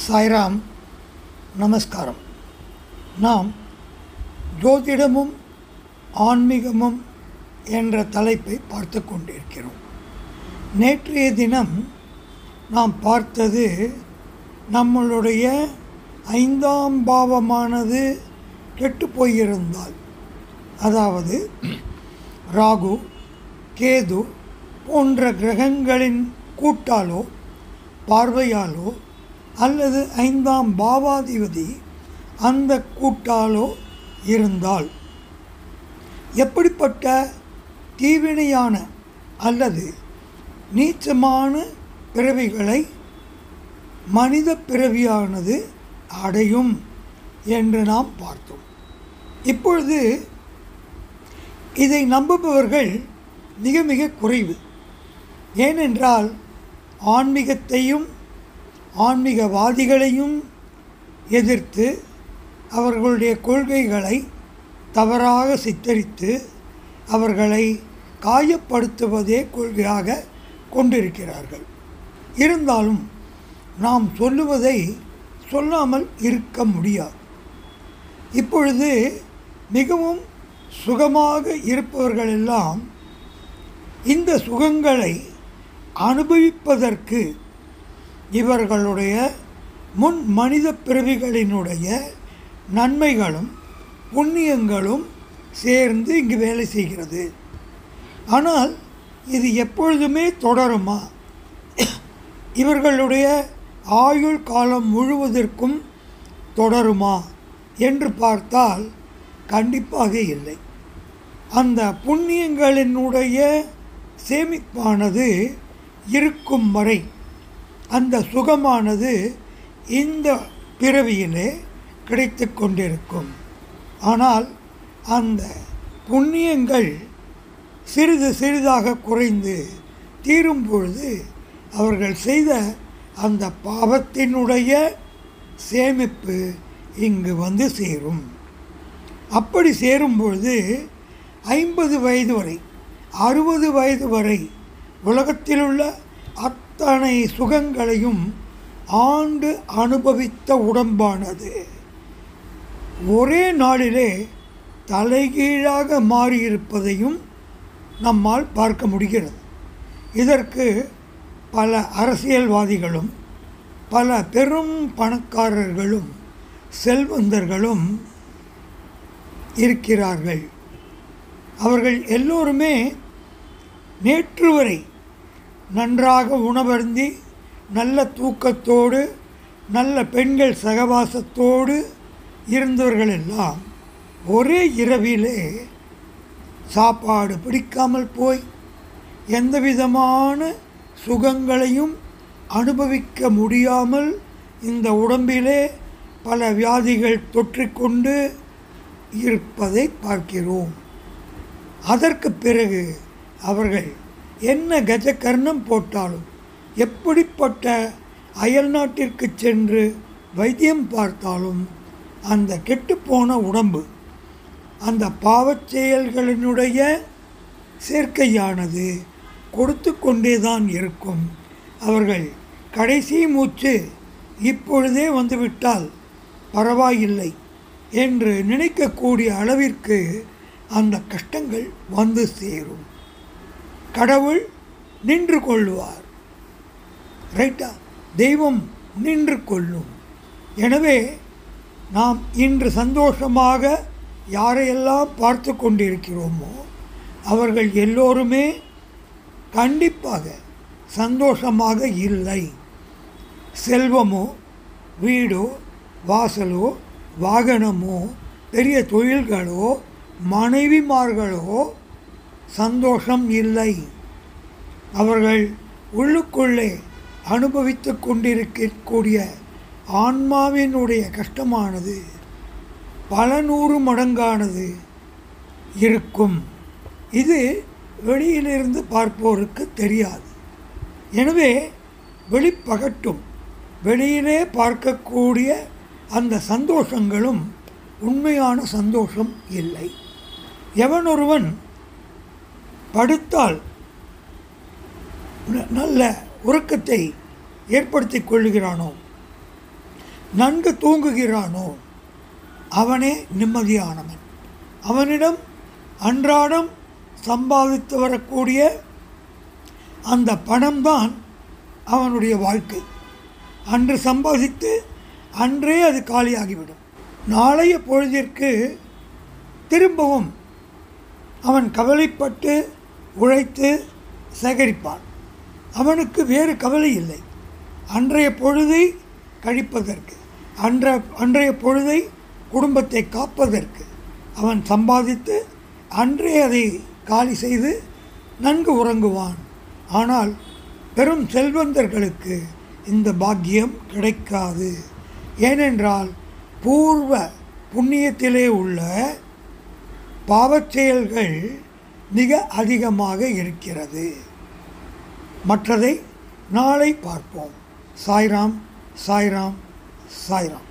சாய்ராம். நமஸ்காரம். நாம் ஜோதிடமும் ஆன்மீகமும் என்ற தலைப்பை பார்த்து கொண்டிருக்கிறோம். நேற்றைய தினம் நாம் பார்த்தது நம்மளுடைய 5ஆம் பாவமானது கெட்டு போயிருந்தால், அதாவது ராகு, கேது போன்ற கிரகங்களின் கூட்டாலோ பார்வையாலோ அல்லது 5ஆம் பாவாதிபதி அந்த கூட்டாலோ இருந்தால் எப்படிப்பட்ட தீவினையான அல்லது நீச்சமான பிறவிகளை மனித பிறவியானது அடையும் என்று நாம் பார்த்தோம். இப்பொழுது இதை நம்புபவர்கள் மிக மிக குறைவு. ஏனென்றால் ஆன்மீகத்தையும் ஆன்மீகவாதிகளையும் எதிர்த்து அவர்களுடைய கொள்கைகளை தவறாக சித்தரித்து அவர்களை காயப்படுத்துவதே கொள்கையாக கொண்டிருக்கிறார்கள். இருந்தாலும் நாம் சொல்லுவதை சொல்லாமல் இருக்க முடியாது. இப்பொழுது மிகவும் சுகமாக இருப்பவர்களெல்லாம் இந்த சுகங்களை அனுபவிப்பதற்கு இவர்களுடைய முன் மனித பிறவிகளினுடைய நன்மைகளும் புண்ணியங்களும் சேர்ந்து இங்கு வேலை செய்கிறது. ஆனால் இது எப்பொழுதுமே தொடருமா? இவர்களுடைய ஆயுள் காலம் முழுவதற்கும் தொடருமா என்று பார்த்தால் கண்டிப்பாக இல்லை. அந்த புண்ணியங்களினுடைய சேமிப்பானது இருக்கும் வரை அந்த சுகமானது இந்த பிறவியிலே கிடைத்து கொண்டிருக்கும். ஆனால் அந்த புண்ணியங்கள் சிறிது சிறிதாக குறைந்து தீரும் பொழுது அவர்கள் செய்த அந்த பாவத்தினுடைய சேமிப்பு இங்கு வந்து சேரும். அப்படி சேரும் பொழுது 50 வயது வரை 60 வயது வரை உலகத்திலுள்ள அத்தனை சுகங்களையும் ஆண்டு அனுபவித்த உடம்பானது ஒரே நாளிலே தலைகீழாக மாறியிருப்பதையும் நம்மால் பார்க்க முடிகிறது. இதற்கு பல அரசியல்வாதிகளும் பல பெரும் பணக்காரர்களும் செல்வந்தர்களும் இருக்கிறார்கள். அவர்கள் எல்லோருமே நேற்று வரை நன்றாக உணவருந்தி நல்ல தூக்கத்தோடு நல்ல பெண்கள் சகவாசத்தோடு இருந்தவர்கள் எல்லாம் ஒரே இரவிலே சாப்பாடு பிடிக்காமல் போய் எந்த விதமான சுகங்களையும் அனுபவிக்க முடியாமல் இந்த உடம்பிலே பல வியாதிகள் தொற்றிக்கொண்டு இருப்பதை பார்க்கிறோம். அதற்கு பிறகு அவர்கள் என்ன கஜகர்ணம் போட்டாலும், எப்படிப்பட்ட அயல் நாட்டிற்கு சென்று வைத்தியம் பார்த்தாலும் அந்த கெட்டுப்போன உடம்பு, அந்த பாவச் செயல்களினுடைய சேர்க்கையானது கொடுத்து கொண்டே தான் இருக்கும். அவர்கள் கடைசி மூச்சு இப்பொழுதே வந்துவிட்டால் பரவாயில்லை என்று நினைக்கக்கூடிய அளவிற்கு அந்த கஷ்டங்கள் வந்து சேரும். கடவுள் நின்று கொள்வார், ரைட்டா? தெய்வம் நின்று கொள்ளும். எனவே நாம் இன்று சந்தோஷமாக யாரையெல்லாம் பார்த்து கொண்டிருக்கிறோமோ அவர்கள் எல்லோருமே கண்டிப்பாக சந்தோஷமாக இல்லை. செல்வமோ வீடோ வாசலோ வாகனமோ பெரிய தொழில்களோ மனைவிமார்களோ சந்தோஷம் இல்லை. அவர்கள் உள்ளுக்குள்ளே அனுபவித்து கொண்டிருக்கக்கூடிய ஆன்மாவினுடைய கஷ்டமானது பல 100 மடங்கானது இருக்கும். இது வெளியிலிருந்து பார்ப்போருக்கு தெரியாது. எனவே வெளிப்பகட்டும். வெளியிலே பார்க்கக்கூடிய அந்த சந்தோஷங்களும் உண்மையான சந்தோஷம் இல்லை. எவனொருவன் படுத்தால் நல்ல உறக்கத்தை ஏற்படுத்தி கொள்ளுகிறானோ நன்கு தூங்குகிறானோ அவனே நிம்மதியானவன். அவனிடம் அன்றாடம் சம்பாதித்து வரக்கூடிய அந்த பணம்தான் அவனுடைய வாழ்க்கை. அன்று சம்பாதித்து அன்றே அது காலியாகிவிடும். நாளைய பொழுதிற்கு திரும்பவும் அவன் கவலைப்பட்டு உழைத்து சேகரிப்பான். அவனுக்கு வேறு கவலை இல்லை. அன்றைய பொழுதை கழிப்பதற்கு, அன்றைய பொழுதை குடும்பத்தை காப்பதற்கு அவன் சம்பாதித்து அன்றே அதை காலி செய்து நன்கு உறங்குவான். ஆனால் பெரும் செல்வந்தர்களுக்கு இந்த பாக்கியம் கிடைக்காது. ஏனென்றால் பூர்வ புண்ணியத்திலே உள்ள பாவச் செயல்கள் மிக அதிகமாக இருக்கிறது. மற்றதை நாளை பார்ப்போம். சாய்ராம், சாய்ராம், சாய்ராம்.